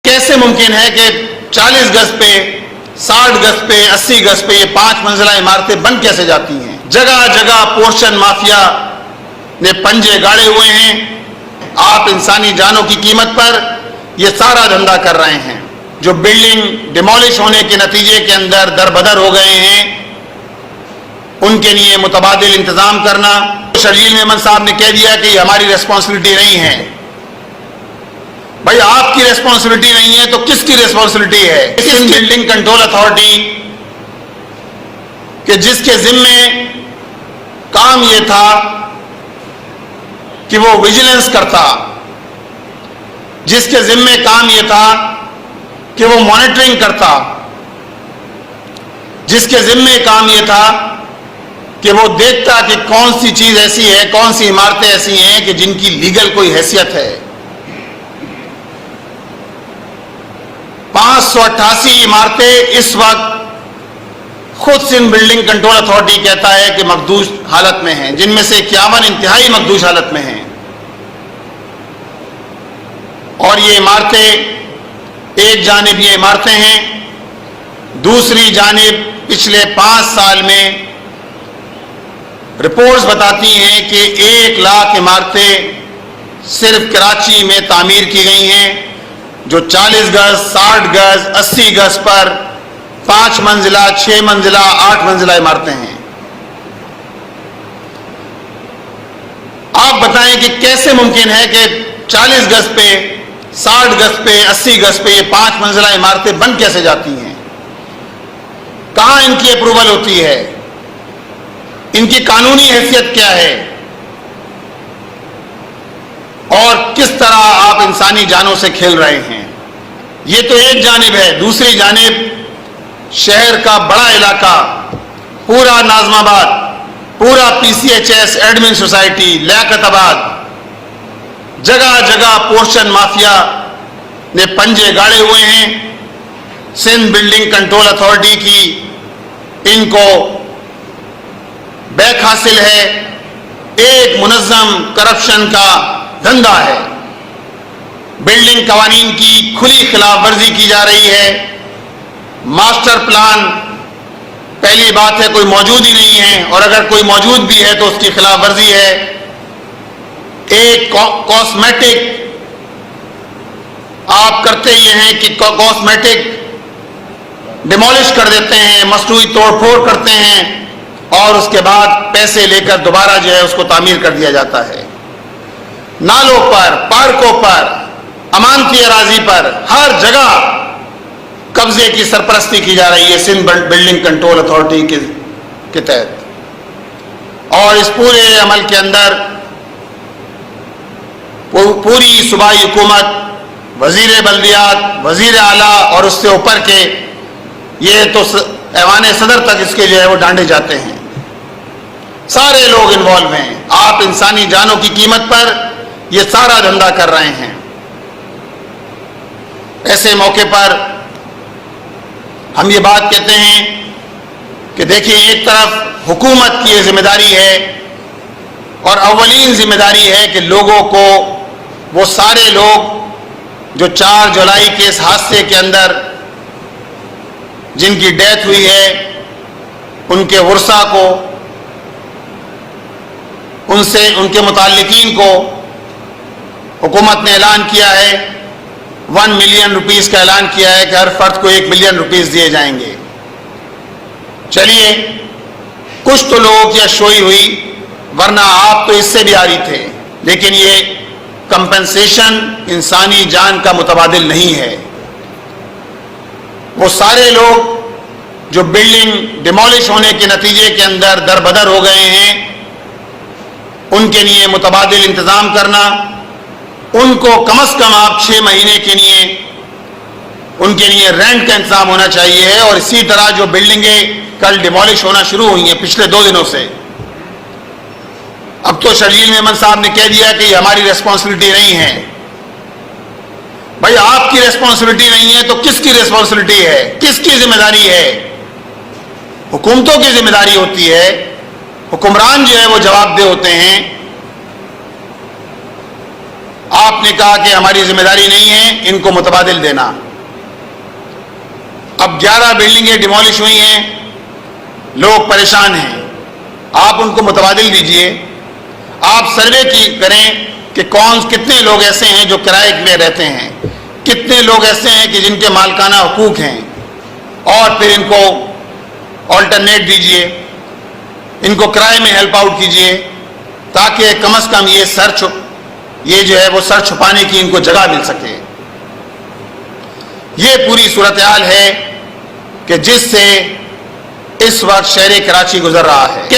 کیسے ممکن ہے کہ 40 گز پہ 60 گز پہ 80 گز پہ یہ 5 منزلہ عمارتیں بن کیسے جاتی ہیں؟ جگہ جگہ پورشن مافیا نے پنجے گاڑے ہوئے ہیں. آپ انسانی جانوں کی قیمت پر یہ سارا دھندا کر رہے ہیں. جو بلڈنگ ڈیمولش ہونے کے نتیجے کے اندر دربدر ہو گئے ہیں ان کے لیے متبادل انتظام کرنا. شرجیل میمن صاحب نے کہہ دیا کہ یہ ہماری ریسپانسبلٹی نہیں ہے. بھائی آپ کی ریسپانسبلٹی نہیں ہے تو کس کی ریسپانسبلٹی ہے؟ اس بلڈنگ کنٹرول اتھارٹی کہ جس کے ذمے کام یہ تھا کہ وہ ویجیلنس کرتا، جس کے ذمے کام یہ تھا کہ وہ مانیٹرنگ کرتا، جس کے ذمے کام یہ تھا کہ وہ دیکھتا کہ کون سی چیز ایسی ہے، کون سی عمارتیں ایسی ہیں کہ جن کی لیگل کوئی حیثیت ہے. 588 عمارتیں اس وقت خود سندھ بلڈنگ کنٹرول اتھارٹی کہتا ہے کہ مخدوش حالت میں ہیں، جن میں سے 51 انتہائی مخدوش حالت میں ہیں. اور یہ عمارتیں ایک جانب یہ عمارتیں ہیں، دوسری جانب پچھلے 5 سال میں رپورٹس بتاتی ہیں کہ 1 لاکھ عمارتیں صرف کراچی میں تعمیر کی گئی ہیں جو 40 گز 60 گز 80 گز پر 5 منزلہ 6 منزلہ 8 منزلہ عمارتیں ہیں. آپ بتائیں کہ کیسے ممکن ہے کہ 40 گز پہ 60 گز پہ 80 گز پہ یہ 5 منزلہ عمارتیں بن کیسے جاتی ہیں؟ کہاں ان کی اپروول ہوتی ہے؟ ان کی قانونی حیثیت کیا ہے؟ اور کس طرح آپ انسانی جانوں سے کھیل رہے ہیں؟ یہ تو ایک جانب ہے. دوسری جانب شہر کا بڑا علاقہ، پورا ناظم آباد، پورا PCHS ایڈمن سوسائٹی، لیاقت آباد، جگہ جگہ پورشن مافیا نے پنجے گاڑے ہوئے ہیں. سندھ بلڈنگ کنٹرول اتھارٹی کی ان کو بیک حاصل ہے. ایک منظم کرپشن کا دھندا ہے. بلڈنگ قوانین کی کھلی خلاف ورزی کی جا رہی ہے. ماسٹر پلان پہلی بات ہے کوئی موجود ہی نہیں ہے، اور اگر کوئی موجود بھی ہے تو اس کی خلاف ورزی ہے. ایک کاسمیٹک آپ کرتے یہ ہیں کہ کاسمیٹک ڈیمولش کر دیتے ہیں، مصنوعی توڑ پھوڑ کرتے ہیں، اور اس کے بعد پیسے لے کر دوبارہ جو ہے اس کو تعمیر کر دیا جاتا ہے. نالوں پر، پارکوں پر، امانتی اراضی پر ہر جگہ قبضے کی سرپرستی کی جا رہی ہے سندھ بلڈنگ کنٹرول اتھارٹی کے تحت. اور اس پورے عمل کے اندر پوری صوبائی حکومت، وزیر بلدیات، وزیر اعلیٰ اور اس سے اوپر کے یہ تو ایوان صدر تک اس کے جو ہے وہ ڈانڈے جاتے ہیں. سارے لوگ انوالو ہیں. آپ انسانی جانوں کی قیمت پر یہ سارا دھندا کر رہے ہیں. ایسے موقع پر ہم یہ بات کہتے ہیں کہ دیکھیں ایک طرف حکومت کی یہ ذمہ داری ہے اور اولین ذمہ داری ہے کہ لوگوں کو، وہ سارے لوگ جو 4 جولائی کے اس حادثے کے اندر جن کی ڈیتھ ہوئی ہے، ان کے ورثاء کو، ان کے متعلقین کو حکومت نے اعلان کیا ہے 1 ملین روپیز کا اعلان کیا ہے کہ ہر فرد کو 1 ملین روپیز دیے جائیں گے. چلیے کچھ تو لوگوں کی اشوئی ہوئی، ورنہ آپ تو اس سے بھی آری تھے. لیکن یہ کمپنسیشن انسانی جان کا متبادل نہیں ہے. وہ سارے لوگ جو بلڈنگ ڈیمولش ہونے کے نتیجے کے اندر دربدر ہو گئے ہیں ان کے لیے متبادل انتظام کرنا. ان کو کم از کم آپ 6 مہینے کے لیے ان کے لیے رینٹ کا انتظام ہونا چاہیے. اور اسی طرح جو بلڈنگیں کل ڈیمولش ہونا شروع ہوئی ہیں پچھلے 2 دنوں سے، اب تو شرجیل میمن صاحب نے کہہ دیا کہ یہ ہماری ریسپانسبلٹی نہیں ہے. بھائی آپ کی ریسپانسبلٹی نہیں ہے تو کس کی ریسپانسبلٹی ہے؟ کس کی ذمہ داری ہے؟ حکومتوں کی ذمہ داری ہوتی ہے. حکمران جو ہے وہ جواب دہ ہوتے ہیں. آپ نے کہا کہ ہماری ذمہ داری نہیں ہے ان کو متبادل دینا. اب 11 بلڈنگیں ڈیمولش ہوئی ہیں, لوگ پریشان ہیں, آپ ان کو متبادل دیجئے. آپ سروے کریں کہ کتنے لوگ ایسے ہیں جو کرائے میں رہتے ہیں, کتنے لوگ ایسے ہیں کہ جن کے مالکانہ حقوق ہیں, اور پھر ان کو آلٹرنیٹ دیجئے, ان کو کرائے میں ہیلپ آؤٹ کیجئے, تاکہ کم از کم یہ جو ہے وہ سر چھپانے کی ان کو جگہ مل سکے. یہ پوری صورتحال ہے کہ جس سے اس وقت شہر کراچی گزر رہا ہے.